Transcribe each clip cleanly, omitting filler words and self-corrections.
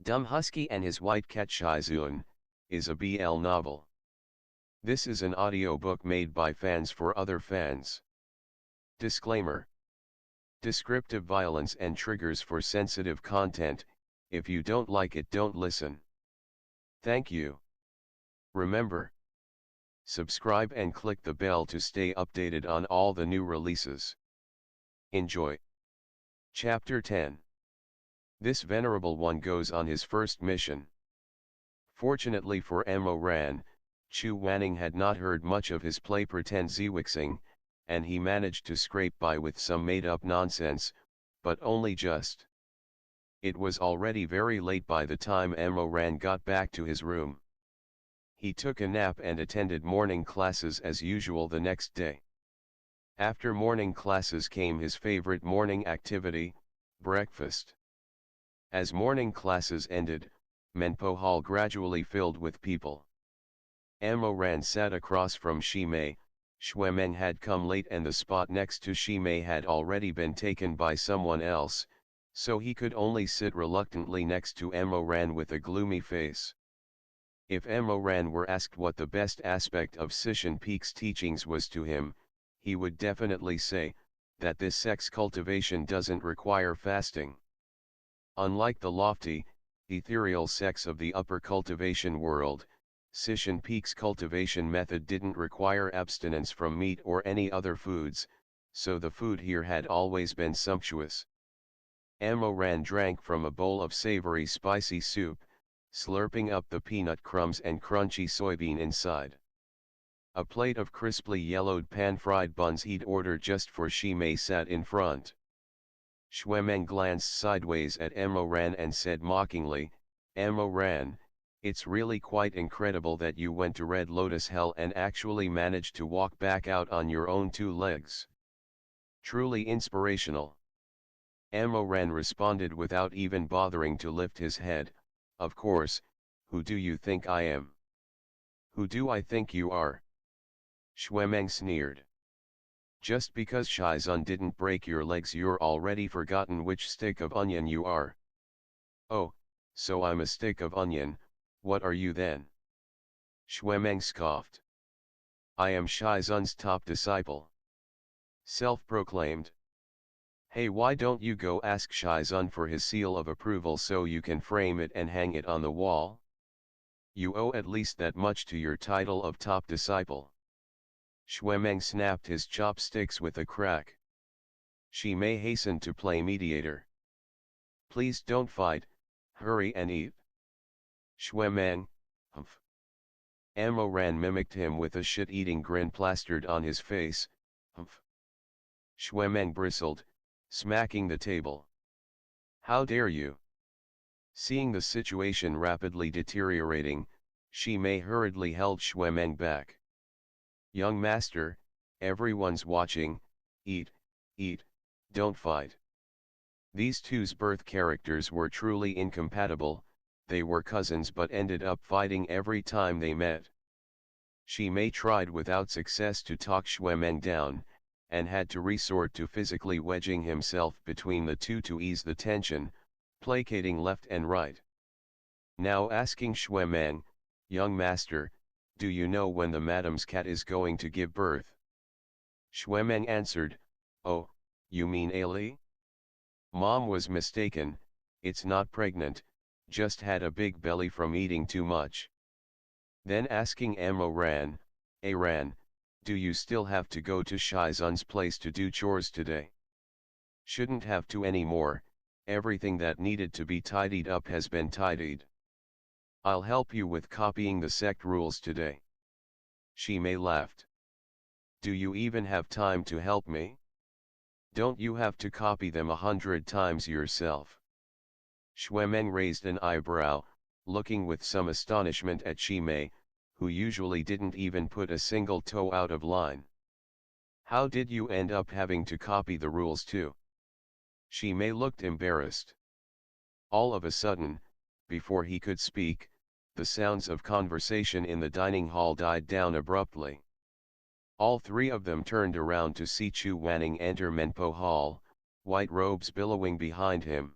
Dumb Husky and His White Cat Shizun is a BL novel. This is an audiobook made by fans for other fans. Disclaimer: descriptive violence and triggers for sensitive content. If you don't like it, don't listen. Thank you. Remember, subscribe and click the bell to stay updated on all the new releases. Enjoy. Chapter 10. This venerable one goes on his first mission. Fortunately for Ran, Chu Wanning had not heard much of his play pretend shixiong, and he managed to scrape by with some made-up nonsense, but only just. It was already very late by the time Ran got back to his room. He took a nap and attended morning classes as usual the next day. After morning classes came his favorite morning activity, breakfast. As morning classes ended, Menpo Hall gradually filled with people. Ran sat across from Shimei. Xuemeng had come late and the spot next to Shimei had already been taken by someone else, so he could only sit reluctantly next to Ran with a gloomy face. If Ran were asked what the best aspect of Sishan Peak's teachings was to him, he would definitely say that this sex cultivation doesn't require fasting. Unlike the lofty, ethereal sex of the upper cultivation world, Sishan Peak's cultivation method didn't require abstinence from meat or any other foods, so the food here had always been sumptuous. Ran drank from a bowl of savory spicy soup, slurping up the peanut crumbs and crunchy soybean inside. A plate of crisply yellowed pan-fried buns he'd ordered just for Shimei sat in front. Xuemeng glanced sideways at Ran and said mockingly, "Ran, it's really quite incredible that you went to Red Lotus Hell and actually managed to walk back out on your own two legs. Truly inspirational." Ran responded without even bothering to lift his head, "Of course, who do you think I am?" "Who do I think you are?" Xuemeng sneered. "Just because Shizun didn't break your legs you're already forgotten which stick of onion you are." "Oh, so I'm a stick of onion, what are you then?" Xuemeng scoffed. "I am Shizun's top disciple." Self-proclaimed. "Hey, why don't you go ask Shizun for his seal of approval so you can frame it and hang it on the wall? You owe at least that much to your title of top disciple." Xuemeng snapped his chopsticks with a crack. Shimei hastened to play mediator. "Please don't fight, hurry and eat." Xuemeng, humph. Ran mimicked him with a shit-eating grin plastered on his face, humph. Xuemeng bristled, smacking the table. "How dare you?" Seeing the situation rapidly deteriorating, Shimei hurriedly held Xuemeng back. "Young master, everyone's watching, eat, don't fight." These two's birth characters were truly incompatible, they were cousins but ended up fighting every time they met. Shimei tried without success to talk Xuemeng down, and had to resort to physically wedging himself between the two to ease the tension, placating left and right. Now asking Xuemeng, "Young master, do you know when the madam's cat is going to give birth?" Xuemeng answered, "Oh, you mean Ailey? Mom was mistaken, it's not pregnant, just had a big belly from eating too much." Then asking Ran, "Ran, do you still have to go to Shizun's place to do chores today?" "Shouldn't have to anymore, everything that needed to be tidied up has been tidied. I'll help you with copying the sect rules today." Shimei laughed. "Do you even have time to help me? Don't you have to copy them 100 times yourself?" Xuemeng raised an eyebrow, looking with some astonishment at Shimei, who usually didn't even put a single toe out of line. "How did you end up having to copy the rules too?" Shimei looked embarrassed. All of a sudden, before he could speak, the sounds of conversation in the dining hall died down abruptly. All three of them turned around to see Chu Wanning enter Menpo Hall, white robes billowing behind him.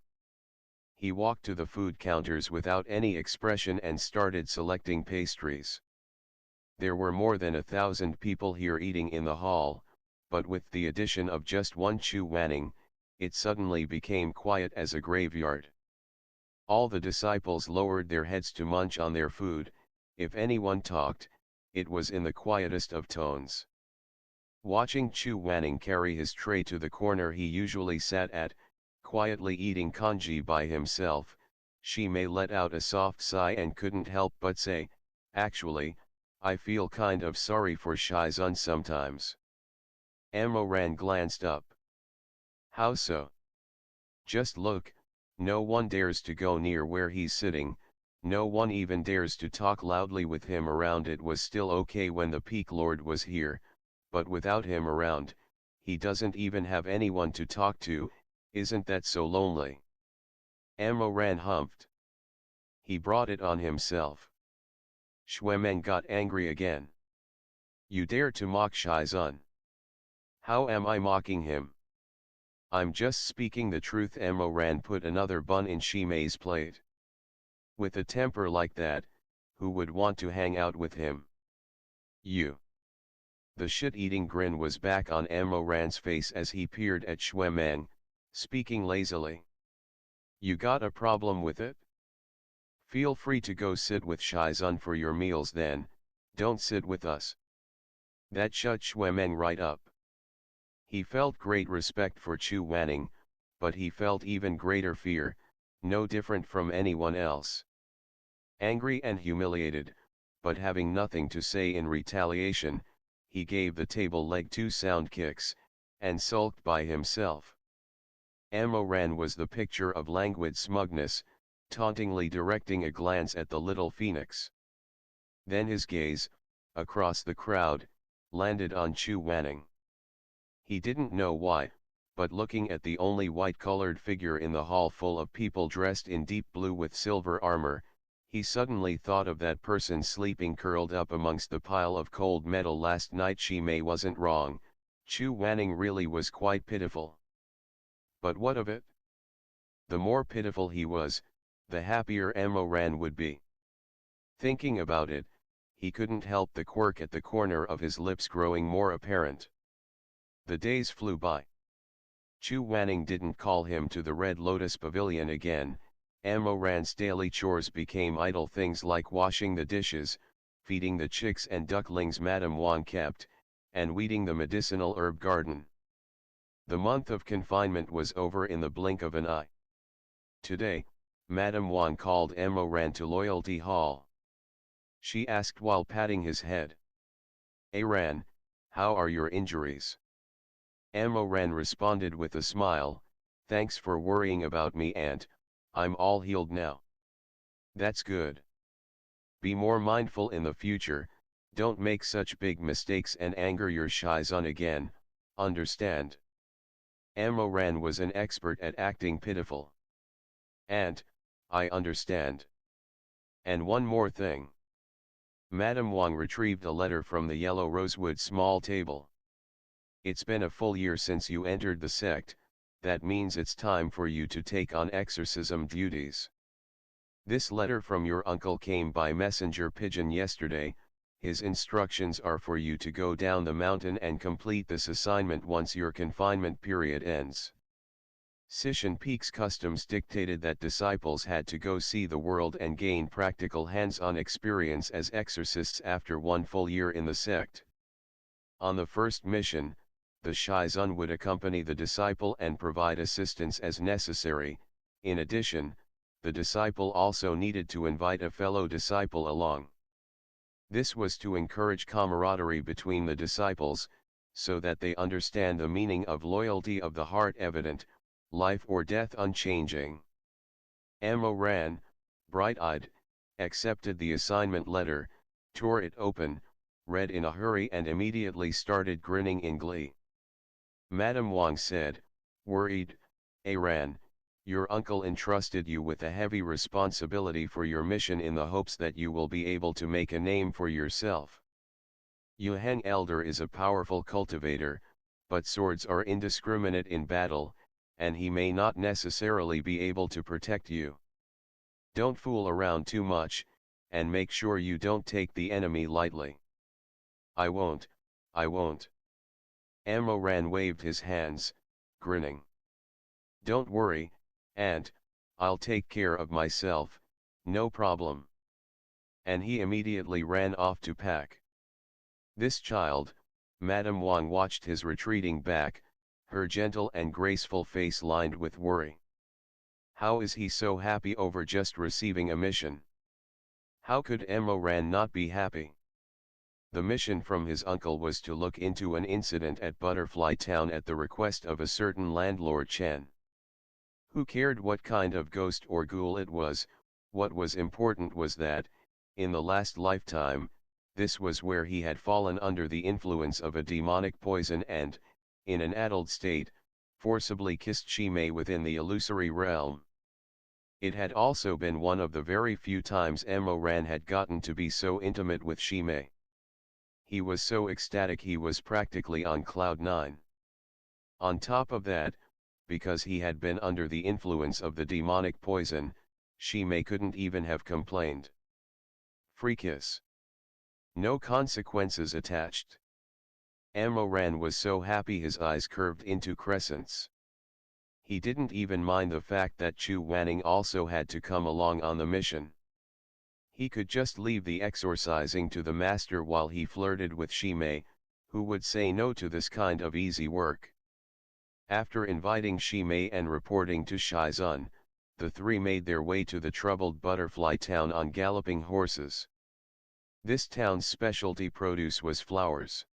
He walked to the food counters without any expression and started selecting pastries. There were more than 1,000 people here eating in the hall, but with the addition of just one Chu Wanning, it suddenly became quiet as a graveyard. All the disciples lowered their heads to munch on their food. If anyone talked, it was in the quietest of tones. Watching Chu Wanning carry his tray to the corner he usually sat at, quietly eating congee by himself, Shimei let out a soft sigh and couldn't help but say, "Actually, I feel kind of sorry for Shizun sometimes." Amoran glanced up. "How so?" "Just look, no one dares to go near where he's sitting, no one even dares to talk loudly with him around. It was still okay when the Peak Lord was here, but without him around, he doesn't even have anyone to talk to. Isn't that so lonely?" Amoran humphed. "He brought it on himself." Xuemeng got angry again. "You dare to mock Shizun?" "How am I mocking him? I'm just speaking the truth." Amoran put another bun in Shimei's plate. "With a temper like that, who would want to hang out with him?" "You." The shit-eating grin was back on Amoran's face as he peered at Xuemeng, speaking lazily. "You got a problem with it? Feel free to go sit with Shizun for your meals then, don't sit with us." That shut Xuemeng right up. He felt great respect for Chu Wanning, but he felt even greater fear, no different from anyone else. Angry and humiliated, but having nothing to say in retaliation, he gave the table leg 2 sound kicks, and sulked by himself. Amoran was the picture of languid smugness, tauntingly directing a glance at the little phoenix. Then his gaze, across the crowd, landed on Chu Wanning. He didn't know why, but looking at the only white-colored figure in the hall full of people dressed in deep blue with silver armor, he suddenly thought of that person sleeping curled up amongst the pile of cold metal last night. Shimei wasn't wrong, Chu Wanning really was quite pitiful. But what of it? The more pitiful he was, the happier Amoran would be. Thinking about it, he couldn't help the quirk at the corner of his lips growing more apparent. The days flew by. Chu Wanning didn't call him to the Red Lotus Pavilion again. Amoran's daily chores became idle things like washing the dishes, feeding the chicks and ducklings Madame Wang kept, and weeding the medicinal herb garden. The month of confinement was over in the blink of an eye. Today, Madame Wang called Amoran to Loyalty Hall. She asked while patting his head, "Aran, how are your injuries?" Amoran responded with a smile, "Thanks for worrying about me, Aunt, I'm all healed now." "That's good. Be more mindful in the future, don't make such big mistakes and anger your Shizun again, understand?" Amoran was an expert at acting pitiful. "Aunt, I understand. And one more thing." Madame Wang retrieved a letter from the yellow rosewood small table. "It's been a full year since you entered the sect, that means it's time for you to take on exorcism duties. This letter from your uncle came by messenger pigeon yesterday. His instructions are for you to go down the mountain and complete this assignment once your confinement period ends." Sishan Peak's customs dictated that disciples had to go see the world and gain practical hands-on experience as exorcists after one full year in the sect. On the first mission, the Shizun would accompany the disciple and provide assistance as necessary. In addition, the disciple also needed to invite a fellow disciple along. This was to encourage camaraderie between the disciples, so that they understand the meaning of loyalty of the heart evident, life or death unchanging. Amoran, bright-eyed, accepted the assignment letter, tore it open, read in a hurry and immediately started grinning in glee. Madame Wang said, worried, "Aran, your uncle entrusted you with a heavy responsibility for your mission in the hopes that you will be able to make a name for yourself. Yuheng Elder is a powerful cultivator, but swords are indiscriminate in battle, and he may not necessarily be able to protect you. Don't fool around too much, and make sure you don't take the enemy lightly. I won't, I won't. Amoran waved his hands, grinning. Don't worry, Aunt, I'll take care of myself, no problem. And he immediately ran off to pack. This child, Madame Wang watched his retreating back, her gentle and graceful face lined with worry. How is he so happy over just receiving a mission? How could Amoran not be happy? The mission from his uncle was to look into an incident at Butterfly Town at the request of a certain landlord Chen. Who cared what kind of ghost or ghoul it was? What was important was that, in the last lifetime, this was where he had fallen under the influence of a demonic poison and, in an addled state, forcibly kissed Shimei within the illusory realm. It had also been one of the very few times Amoran had gotten to be so intimate with Shimei. He was so ecstatic he was practically on cloud nine. On top of that, because he had been under the influence of the demonic poison, Shimei couldn't even have complained. Free kiss. No consequences attached. Amoran was so happy his eyes curved into crescents. He didn't even mind the fact that Chu Wanning also had to come along on the mission. He could just leave the exorcising to the master while he flirted with Shimei, who would say no to this kind of easy work. After inviting Shimei and reporting to Shizun, the three made their way to the troubled Butterfly Town on galloping horses. This town's specialty produce was flowers.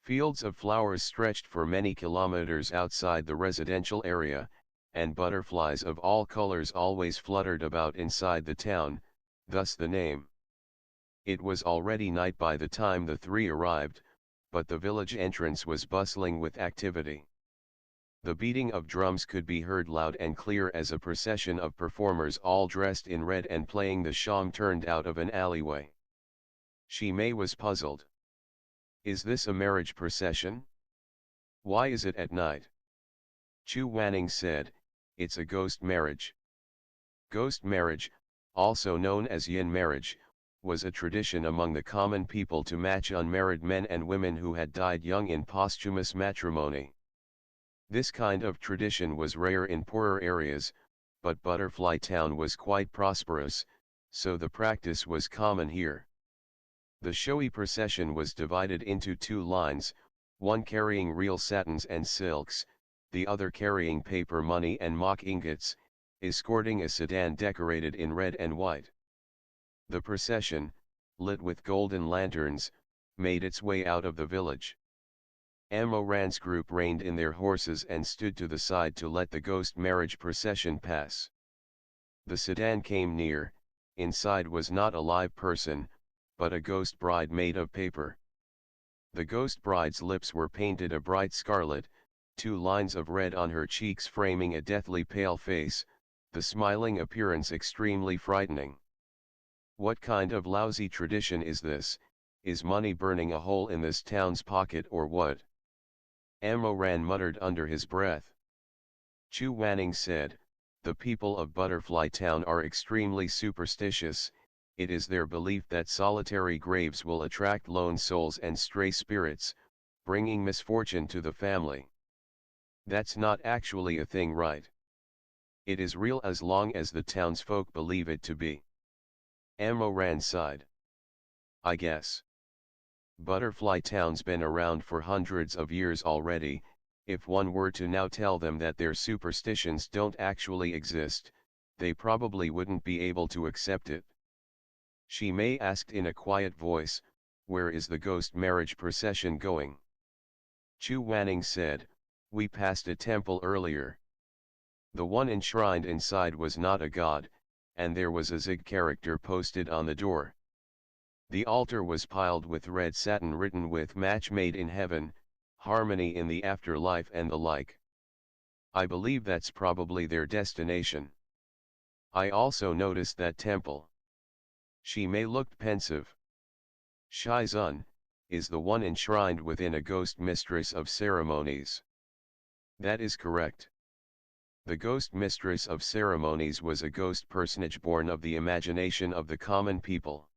Fields of flowers stretched for many kilometers outside the residential area, and butterflies of all colors always fluttered about inside the town, thus the name. It was already night by the time the three arrived, but the village entrance was bustling with activity. The beating of drums could be heard loud and clear as a procession of performers all dressed in red and playing the sham turned out of an alleyway. Shimei was puzzled. Is this a marriage procession? Why is it at night? Chu Wanning said, it's a ghost marriage. Ghost marriage, also known as yin marriage, was a tradition among the common people to match unmarried men and women who had died young in posthumous matrimony. This kind of tradition was rare in poorer areas, but Butterfly Town was quite prosperous, so the practice was common here. The showy procession was divided into two lines, one carrying real satins and silks, the other carrying paper money and mock ingots, escorting a sedan decorated in red and white. The procession, lit with golden lanterns, made its way out of the village. Amoran's group reined in their horses and stood to the side to let the ghost marriage procession pass. The sedan came near. Inside was not a live person, but a ghost bride made of paper. The ghost bride's lips were painted a bright scarlet, two lines of red on her cheeks framing a deathly pale face, the smiling appearance extremely frightening. What kind of lousy tradition is this? Is money burning a hole in this town's pocket or what? Amoran muttered under his breath. Chu Wanning said, the people of Butterfly Town are extremely superstitious. It is their belief that solitary graves will attract lone souls and stray spirits, bringing misfortune to the family. That's not actually a thing, right? It is real as long as the townsfolk believe it to be. Amoran sighed. I guess. Butterfly Town's been around for hundreds of years already. If one were to now tell them that their superstitions don't actually exist, they probably wouldn't be able to accept it. Shimei asked in a quiet voice, where is the ghost marriage procession going? Chu Wanning said, we passed a temple earlier. The one enshrined inside was not a god, and there was a zig character posted on the door. The altar was piled with red satin written with match made in heaven, harmony in the afterlife and the like. I believe that's probably their destination. I also noticed that temple. Shimei looked pensive. Shizun is the one enshrined within a ghost mistress of ceremonies. That is correct. The ghost mistress of ceremonies was a ghost personage born of the imagination of the common people.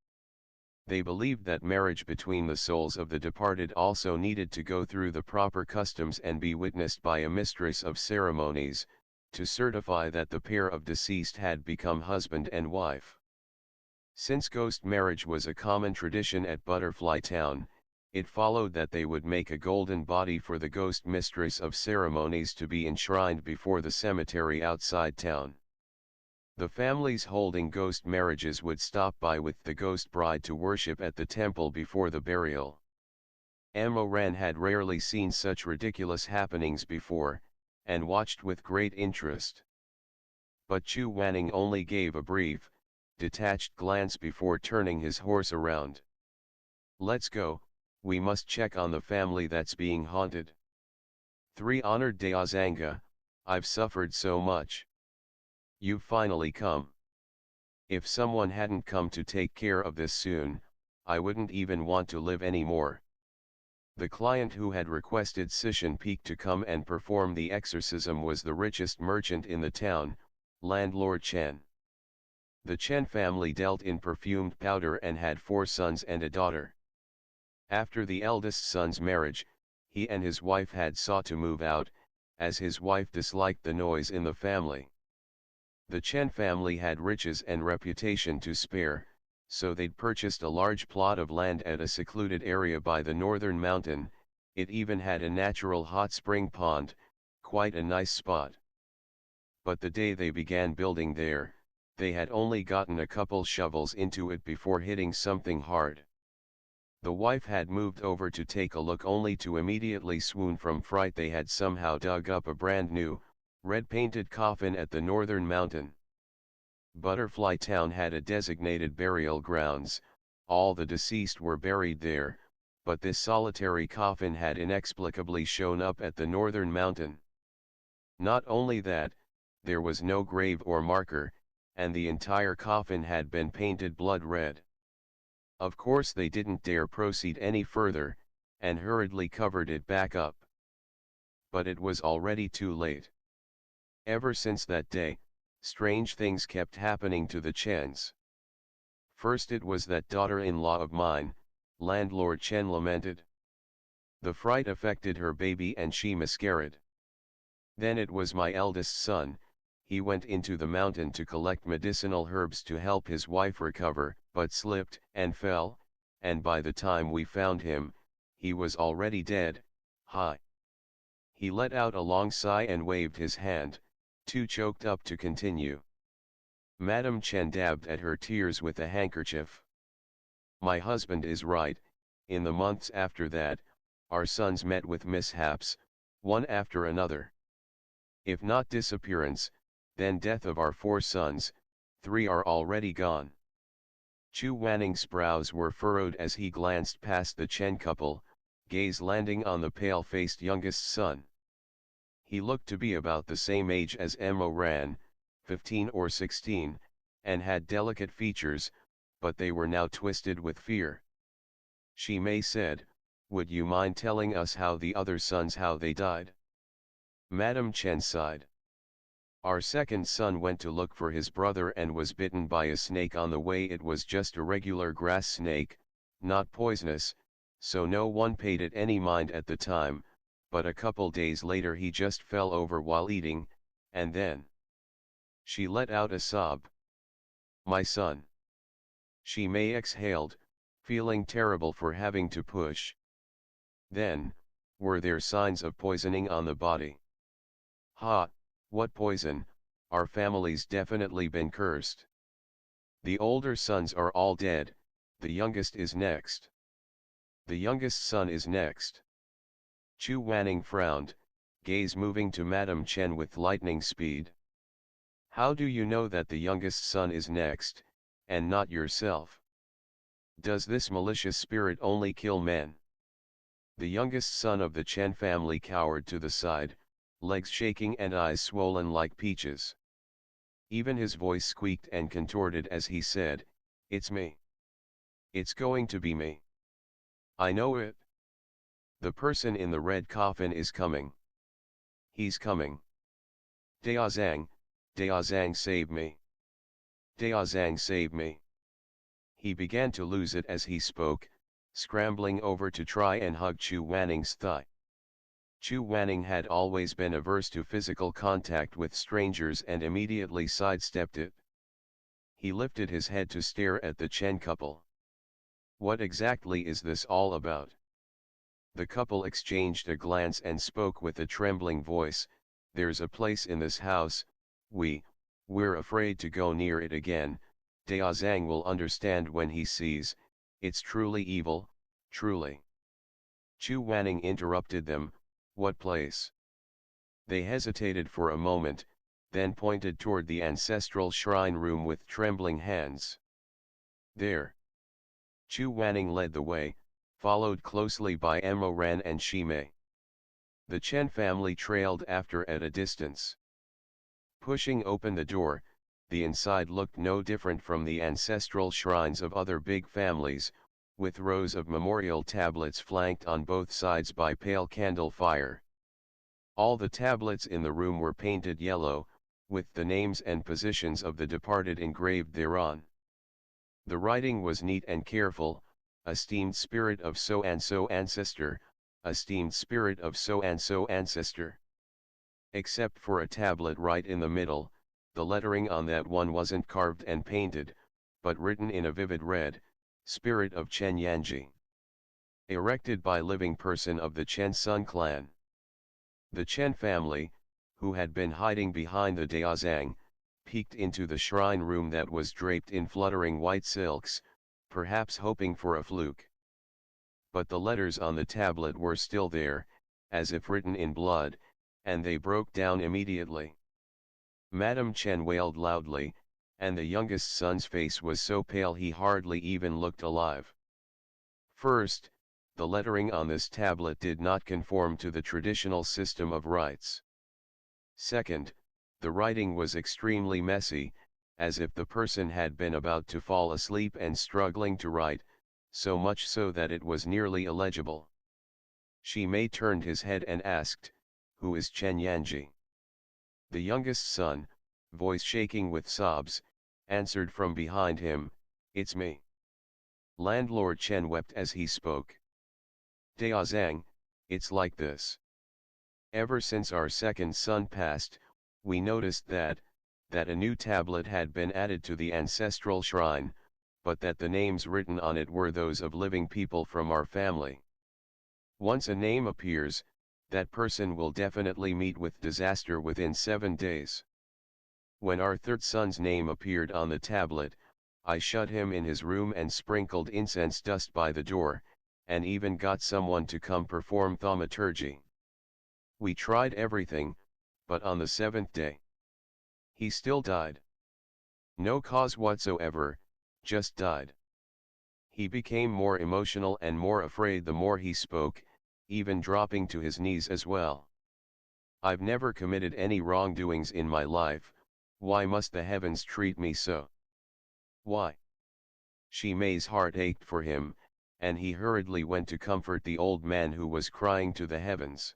They believed that marriage between the souls of the departed also needed to go through the proper customs and be witnessed by a mistress of ceremonies, to certify that the pair of deceased had become husband and wife. Since ghost marriage was a common tradition at Butterfly Town, it followed that they would make a golden body for the ghost mistress of ceremonies to be enshrined before the cemetery outside town. The families holding ghost marriages would stop by with the ghost bride to worship at the temple before the burial. Ran had rarely seen such ridiculous happenings before, and watched with great interest. But Chu Wanning only gave a brief, detached glance before turning his horse around. "Let's go, we must check on the family that's being haunted." "3 Honored Deozanga, I've suffered so much. You've finally come. If someone hadn't come to take care of this soon, I wouldn't even want to live anymore." The client who had requested Sishan Peak to come and perform the exorcism was the richest merchant in the town, landlord Chen. The Chen family dealt in perfumed powder and had 4 sons and a daughter. After the eldest son's marriage, he and his wife had sought to move out, as his wife disliked the noise in the family. The Chen family had riches and reputation to spare, so they'd purchased a large plot of land at a secluded area by the northern mountain. It even had a natural hot spring pond, quite a nice spot. But the day they began building there, they had only gotten a couple shovels into it before hitting something hard. The wife had moved over to take a look only to immediately swoon from fright. They had somehow dug up a brand new, red-painted coffin at the northern mountain. Butterfly Town had a designated burial grounds, all the deceased were buried there, but this solitary coffin had inexplicably shown up at the northern mountain. Not only that, there was no grave or marker, and the entire coffin had been painted blood red. Of course they didn't dare proceed any further, and hurriedly covered it back up. But it was already too late. Ever since that day, strange things kept happening to the Chens. First it was that daughter-in-law of mine, landlord Chen lamented. The fright affected her baby and she miscarried. Then it was my eldest son, he went into the mountain to collect medicinal herbs to help his wife recover, but slipped and fell, and by the time we found him, he was already dead. Hi. He let out a long sigh and waved his hand, too choked up to continue. Madame Chen dabbed at her tears with a handkerchief. My husband is right. In the months after that, our sons met with mishaps, one after another. If not disappearance, then death of our 4 sons, 3 are already gone. Chu Wanning's brows were furrowed as he glanced past the Chen couple, gaze landing on the pale-faced youngest son. He looked to be about the same age as Ran, 15 or 16, and had delicate features, but they were now twisted with fear. Shi Mei said, "Would you mind telling us how the other sons how they died?" Madame Chen sighed. "Our second son went to look for his brother and was bitten by a snake on the way. It was just a regular grass snake, not poisonous, so no one paid it any mind at the time, but a couple days later he just fell over while eating, and then..." She let out a sob. "My son." Shi Mei exhaled, feeling terrible for having to push. "Then, were there signs of poisoning on the body?" "Ha, what poison, our family's definitely been cursed. The older sons are all dead, the youngest is next." "The youngest son is next." Chu Wanning frowned, gaze moving to Madame Chen with lightning speed. "How do you know that the youngest son is next, and not yourself? Does this malicious spirit only kill men?" The youngest son of the Chen family cowered to the side, legs shaking and eyes swollen like peaches. Even his voice squeaked and contorted as he said, "It's me. It's going to be me. I know it. The person in the red coffin is coming. He's coming. Daozang, Daozang save me. Daozang save me. He began to lose it as he spoke, scrambling over to try and hug Chu Wanning's thigh. Chu Wanning had always been averse to physical contact with strangers and immediately sidestepped it. He lifted his head to stare at the Chen couple. What exactly is this all about? The couple exchanged a glance and spoke with a trembling voice. There's a place in this house, we're afraid to go near it again. Daozang will understand when he sees, it's truly evil, truly. Chu Wanning interrupted them, what place? They hesitated for a moment, then pointed toward the ancestral shrine room with trembling hands. There. Chu Wanning led the way, followed closely by Emoran and Shimei. The Chen family trailed after at a distance. Pushing open the door, the inside looked no different from the ancestral shrines of other big families, with rows of memorial tablets flanked on both sides by pale candle fire. All the tablets in the room were painted yellow, with the names and positions of the departed engraved thereon. The writing was neat and careful, esteemed spirit of so-and-so ancestor, esteemed spirit of so-and-so ancestor. Except for a tablet right in the middle, the lettering on that one wasn't carved and painted, but written in a vivid red, spirit of Chen Yanji. Erected by living person of the Chen Sun clan. The Chen family, who had been hiding behind the Daozang, peeked into the shrine room that was draped in fluttering white silks, perhaps hoping for a fluke. But the letters on the tablet were still there, as if written in blood, and they broke down immediately. Madame Chen wailed loudly, and the youngest son's face was so pale he hardly even looked alive. First, the lettering on this tablet did not conform to the traditional system of rites. Second, the writing was extremely messy, as if the person had been about to fall asleep and struggling to write, so much so that it was nearly illegible. Shimei turned his head and asked, "Who is Chen Yanji?" The youngest son, voice shaking with sobs, answered from behind him, "It's me." Landlord Chen wept as he spoke. Daozang, it's like this. Ever since our second son passed, we noticed that a new tablet had been added to the ancestral shrine, but that the names written on it were those of living people from our family. Once a name appears, that person will definitely meet with disaster within 7 days. When our third son's name appeared on the tablet, I shut him in his room and sprinkled incense dust by the door, and even got someone to come perform thaumaturgy. We tried everything, but on the 7th day, he still died. No cause whatsoever, just died. He became more emotional and more afraid the more he spoke, even dropping to his knees as well. I've never committed any wrongdoings in my life, why must the heavens treat me so? Why? Shimei's heart ached for him, and he hurriedly went to comfort the old man who was crying to the heavens.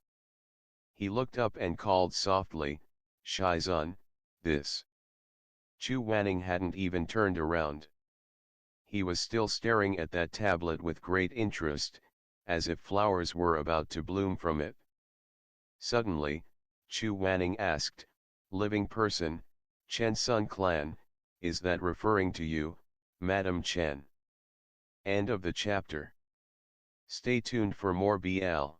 He looked up and called softly, "Shizun, this." Chu Wanning hadn't even turned around. He was still staring at that tablet with great interest, as if flowers were about to bloom from it. Suddenly, Chu Wanning asked, "Living person, Chen Sun clan, is that referring to you, Madam Chen?" End of the chapter. Stay tuned for more BL.